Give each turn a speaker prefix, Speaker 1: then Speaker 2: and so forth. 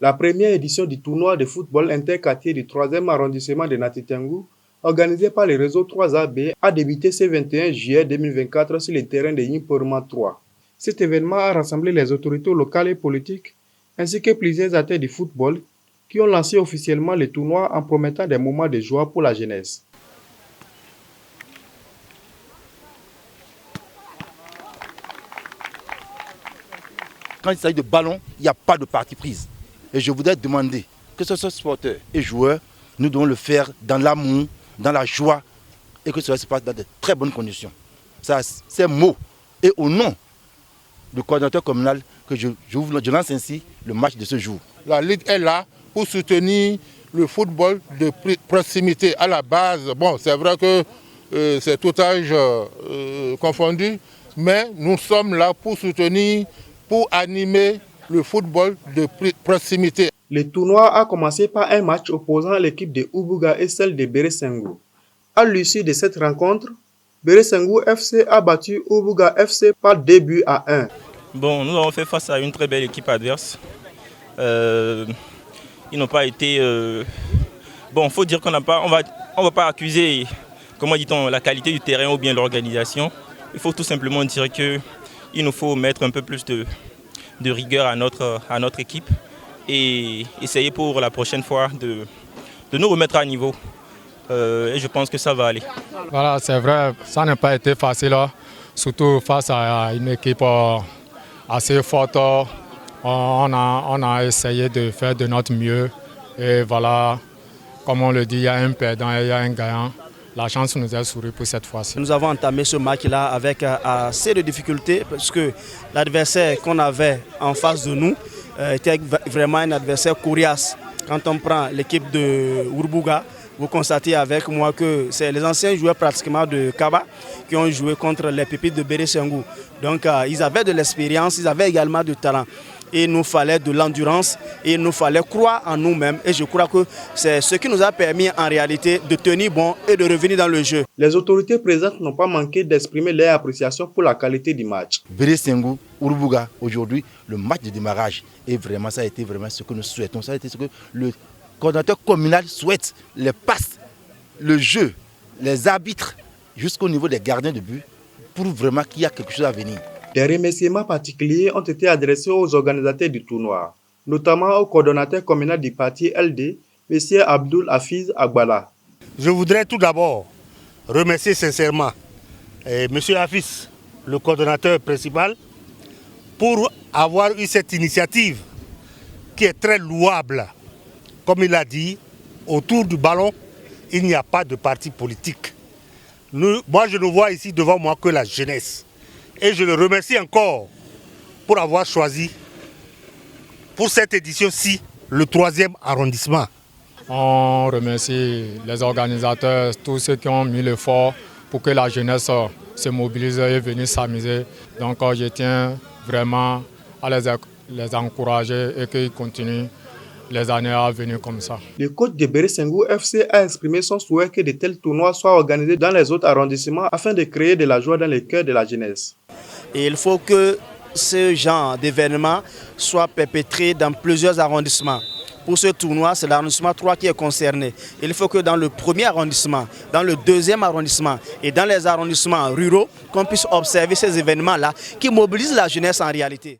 Speaker 1: La première édition du tournoi de football interquartier du 3e arrondissement de Natitingou, organisé par le réseau 3AB, a débuté ce 21 juillet 2024 sur le terrain de Yimporma 3. Cet événement a rassemblé les autorités locales et politiques, ainsi que plusieurs acteurs du football, qui ont lancé officiellement le tournoi en promettant des moments de joie pour la jeunesse.
Speaker 2: Quand il s'agit de ballon, il n'y a pas de partie prise. Et je voudrais demander que ce soit sporteurs et joueurs, nous devons le faire dans l'amour, dans la joie, et que cela se passe dans de très bonnes conditions. C'est mot. Et au nom du coordinateur communal, que je lance ainsi le match de ce jour.
Speaker 3: La Ligue est là pour soutenir le football de proximité. À la base, bon, c'est vrai que c'est tout âge confondu, mais nous sommes là pour soutenir, pour animer le football de proximité.
Speaker 1: Le tournoi a commencé par un match opposant l'équipe de Ubuga et celle de Beresengou. À l'issue de cette rencontre, Beresengou FC a battu Ubuga FC par 2 buts à 1.
Speaker 4: Bon, nous avons fait face à une très belle équipe adverse. Ils n'ont pas été... Bon, il faut dire qu'on n'a pas... On va pas accuser, comment dit-on, la qualité du terrain ou bien l'organisation. Il faut tout simplement dire qu'il nous faut mettre un peu plus de rigueur à notre équipe et essayer pour la prochaine fois de nous remettre à niveau. Et je pense que ça va aller.
Speaker 5: Voilà, c'est vrai, ça n'a pas été facile, surtout face à une équipe assez forte. On a essayé de faire de notre mieux et voilà, comme on le dit, il y a un perdant et il y a un gagnant. La chance nous a souri pour cette fois-ci.
Speaker 6: Nous avons entamé ce match-là avec assez de difficultés parce que l'adversaire qu'on avait en face de nous était vraiment un adversaire coriace. Quand on prend l'équipe de Urbuga, vous constatez avec moi que c'est les anciens joueurs pratiquement de Kaba qui ont joué contre les pépites de Beresengou. Donc ils avaient de l'expérience, ils avaient également du talent. Et il nous fallait de l'endurance et il nous fallait croire en nous-mêmes. Et je crois que c'est ce qui nous a permis en réalité de tenir bon et de revenir dans le jeu.
Speaker 1: Les autorités présentes n'ont pas manqué d'exprimer leur appréciation pour la qualité du match.
Speaker 2: Beresengou, Urbuga, aujourd'hui, le match de démarrage. Et vraiment, ça a été vraiment ce que nous souhaitons. Ça a été ce que le coordinateur communal souhaite. Les passes, le jeu, les arbitres, jusqu'au niveau des gardiens de but, pour vraiment qu'il y a quelque chose à venir.
Speaker 1: Des remerciements particuliers ont été adressés aux organisateurs du tournoi, notamment au coordonnateur communal du parti LD, M. Abdul Hafiz Agbala.
Speaker 3: Je voudrais tout d'abord remercier sincèrement M. Hafiz, le coordonnateur principal, pour avoir eu cette initiative qui est très louable. Comme il a dit, autour du ballon, il n'y a pas de parti politique. Moi, je ne vois ici devant moi que la jeunesse. Et je le remercie encore pour avoir choisi pour cette édition-ci le 3e arrondissement.
Speaker 5: On remercie les organisateurs, tous ceux qui ont mis l'effort pour que la jeunesse se mobilise et vienne s'amuser. Donc je tiens vraiment à les encourager et qu'ils continuent les années à venir comme ça.
Speaker 1: Le coach de Beresengou FC a exprimé son souhait que de tels tournois soient organisés dans les autres arrondissements afin de créer de la joie dans les cœurs de la jeunesse.
Speaker 6: Et il faut que ce genre d'événement soit perpétré dans plusieurs arrondissements. Pour ce tournoi, c'est l'arrondissement 3 qui est concerné. Il faut que dans le 1er arrondissement, dans le 2e arrondissement et dans les arrondissements ruraux, qu'on puisse observer ces événements-là qui mobilisent la jeunesse en réalité.